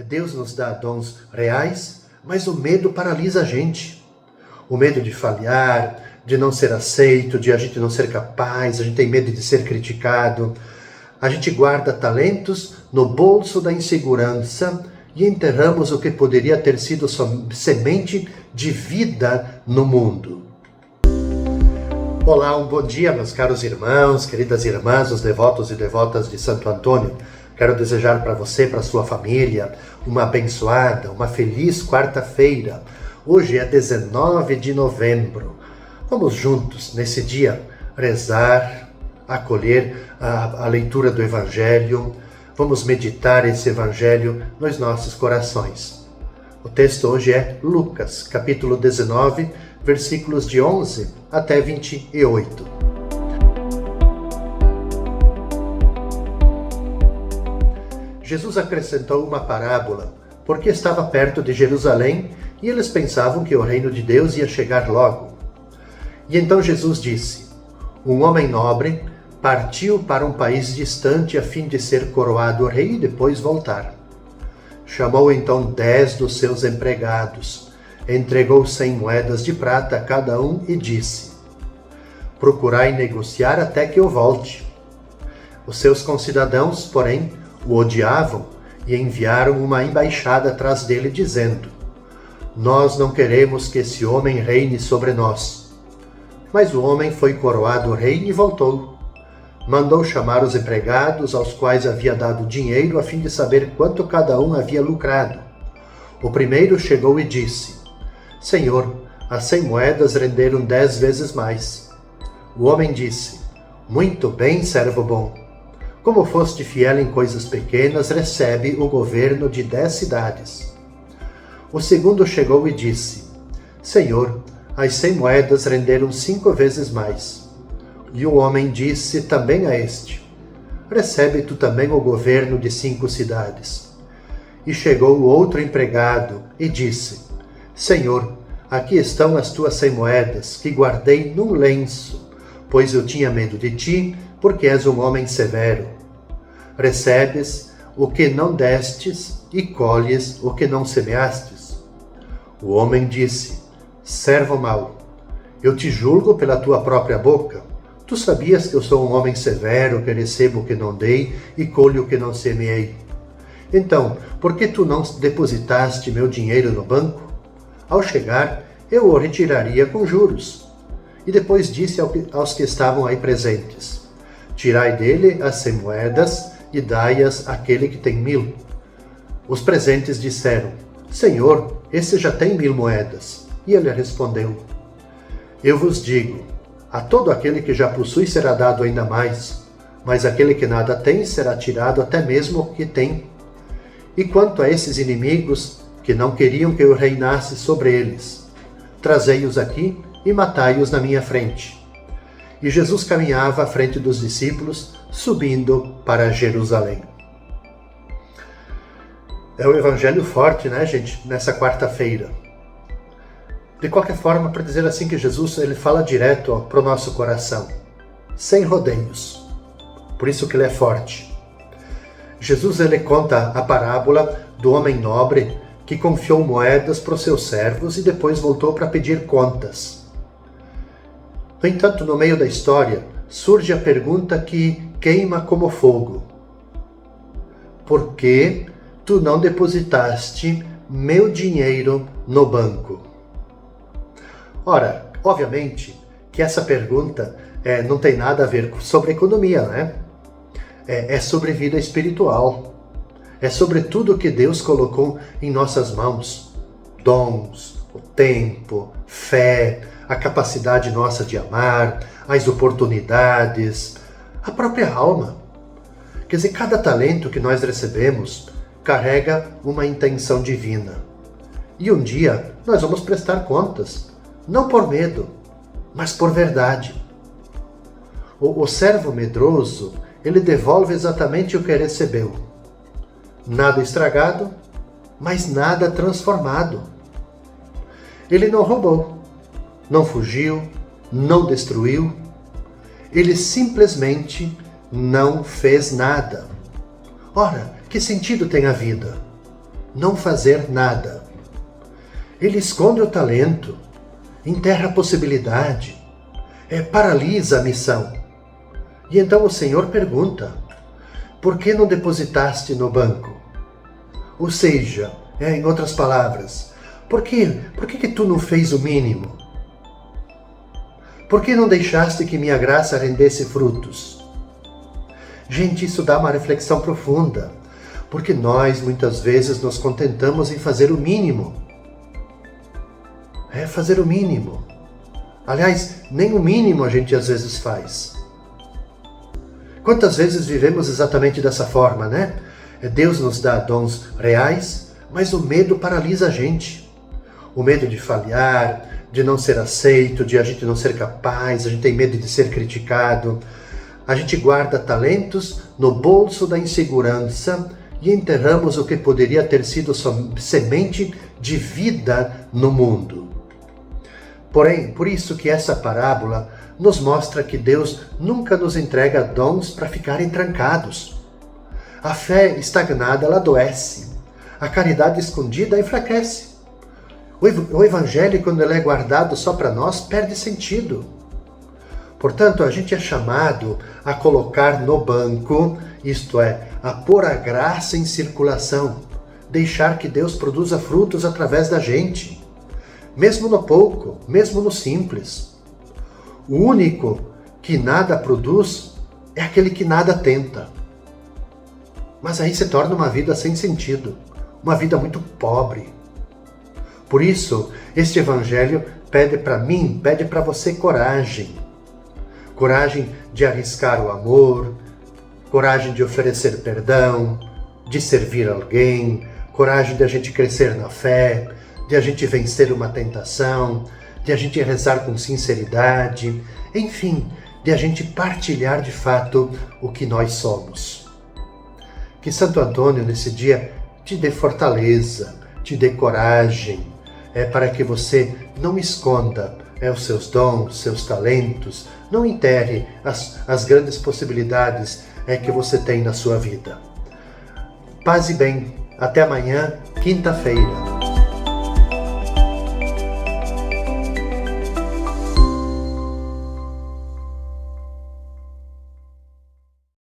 Deus nos dá dons reais, mas o medo paralisa a gente. O medo de falhar, de não ser aceito, de a gente não ser capaz, a gente tem medo de ser criticado. A gente guarda talentos no bolso da insegurança e enterramos o que poderia ter sido semente de vida no mundo. Olá, um bom dia, meus caros irmãos, queridas irmãs, os devotos e devotas de Santo Antônio. Quero desejar para você, para sua família, uma abençoada, uma feliz quarta-feira. Hoje é 19 de novembro. Vamos juntos, nesse dia, rezar, acolher a leitura do Evangelho. Vamos meditar esse Evangelho nos nossos corações. O texto hoje é Lucas, capítulo 19, versículos de 11 até 28. Jesus acrescentou uma parábola, porque estava perto de Jerusalém e eles pensavam que o reino de Deus ia chegar logo. E então Jesus disse: um homem nobre partiu para um país distante a fim de ser coroado rei e depois voltar. Chamou então 10 dos seus empregados, entregou 100 moedas de prata a cada um e disse: procurai negociar até que eu volte. Os seus concidadãos, porém, o odiavam e enviaram uma embaixada atrás dele, dizendo: nós não queremos que esse homem reine sobre nós. Mas o homem foi coroado rei e voltou. Mandou chamar os empregados, aos quais havia dado dinheiro, a fim de saber quanto cada um havia lucrado. O primeiro chegou e disse: Senhor, as 100 moedas renderam 10 vezes mais. O homem disse: muito bem, servo bom. Como foste fiel em coisas pequenas, recebe o governo de 10 cidades. O segundo chegou e disse: Senhor, as 100 moedas renderam 5 vezes mais. E o homem disse também a este: recebe tu também o governo de 5 cidades. E chegou o outro empregado e disse: Senhor, aqui estão as tuas 100 moedas, que guardei num lenço, pois eu tinha medo de ti, porque és um homem severo. Recebes o que não destes e colhes o que não semeastes. O homem disse: servo mau, eu te julgo pela tua própria boca. Tu sabias que eu sou um homem severo, que recebo o que não dei e colho o que não semeei. Então, por que tu não depositaste meu dinheiro no banco? Ao chegar, eu o retiraria com juros. E depois disse aos que estavam aí presentes: tirai dele as 100 moedas e dai-as àquele que tem 1000. Os presentes disseram: Senhor, esse já tem 1000 moedas. E ele respondeu: eu vos digo, a todo aquele que já possui será dado ainda mais, mas aquele que nada tem será tirado até mesmo o que tem. E quanto a esses inimigos que não queriam que eu reinasse sobre eles, trazei-os aqui e matai-os na minha frente. E Jesus caminhava à frente dos discípulos, subindo para Jerusalém. É um evangelho forte, né, gente, nessa quarta-feira. De qualquer forma, para dizer assim, que Jesus ele fala direto para o nosso coração, sem rodeios. Por isso que ele é forte. Jesus ele conta a parábola do homem nobre que confiou moedas para os seus servos e depois voltou para pedir contas. No entanto, no meio da história, surge a pergunta que queima como fogo: por que tu não depositaste meu dinheiro no banco? Ora, obviamente que essa pergunta não tem nada a ver sobre economia, né? É sobre vida espiritual. É sobre tudo que Deus colocou em nossas mãos. Dons, o tempo, fé, a capacidade nossa de amar, as oportunidades, a própria alma. Quer dizer, cada talento que nós recebemos carrega uma intenção divina. E um dia nós vamos prestar contas. Não por medo, mas por verdade. O servo medroso, ele devolve exatamente o que recebeu. Nada estragado, mas nada transformado. Ele não roubou, não fugiu, não destruiu. Ele simplesmente não fez nada. Ora, que sentido tem a vida? não fazer nada. Ele esconde o talento, enterra a possibilidade, paralisa a missão. E então o Senhor pergunta: por que não depositaste no banco? Ou seja, em outras palavras, por que tu não fez o mínimo? Por que não deixaste que minha graça rendesse frutos? Gente, isso dá uma reflexão profunda, porque nós muitas vezes nos contentamos em fazer o mínimo. Fazer o mínimo. Aliás, nem o mínimo a gente às vezes faz. Quantas vezes vivemos exatamente dessa forma, né? Deus nos dá dons reais, mas o medo paralisa a gente. O medo de falhar, de não ser aceito, de a gente não ser capaz, a gente tem medo de ser criticado. A gente guarda talentos no bolso da insegurança e enterramos o que poderia ter sido semente de vida no mundo. Porém, por isso que essa parábola nos mostra que Deus nunca nos entrega dons para ficarem trancados. A fé estagnada, ela adoece. A caridade escondida enfraquece. O evangelho, quando ele é guardado só para nós, perde sentido. Portanto, a gente é chamado a colocar no banco, isto é, a pôr a graça em circulação, deixar que Deus produza frutos através da gente, mesmo no pouco, mesmo no simples. O único que nada produz é aquele que nada tenta. Mas aí se torna uma vida sem sentido, uma vida muito pobre. Por isso, este evangelho pede para mim, pede para você coragem. Coragem de arriscar o amor, coragem de oferecer perdão, de servir alguém, coragem de a gente crescer na fé, de a gente vencer uma tentação, de a gente rezar com sinceridade, enfim, de a gente partilhar de fato o que nós somos. Que Santo Antônio, nesse dia, te dê fortaleza, te dê coragem, para que você não esconda os seus dons, seus talentos, não enterre as grandes possibilidades que você tem na sua vida. Paz e bem. Até amanhã, quinta-feira.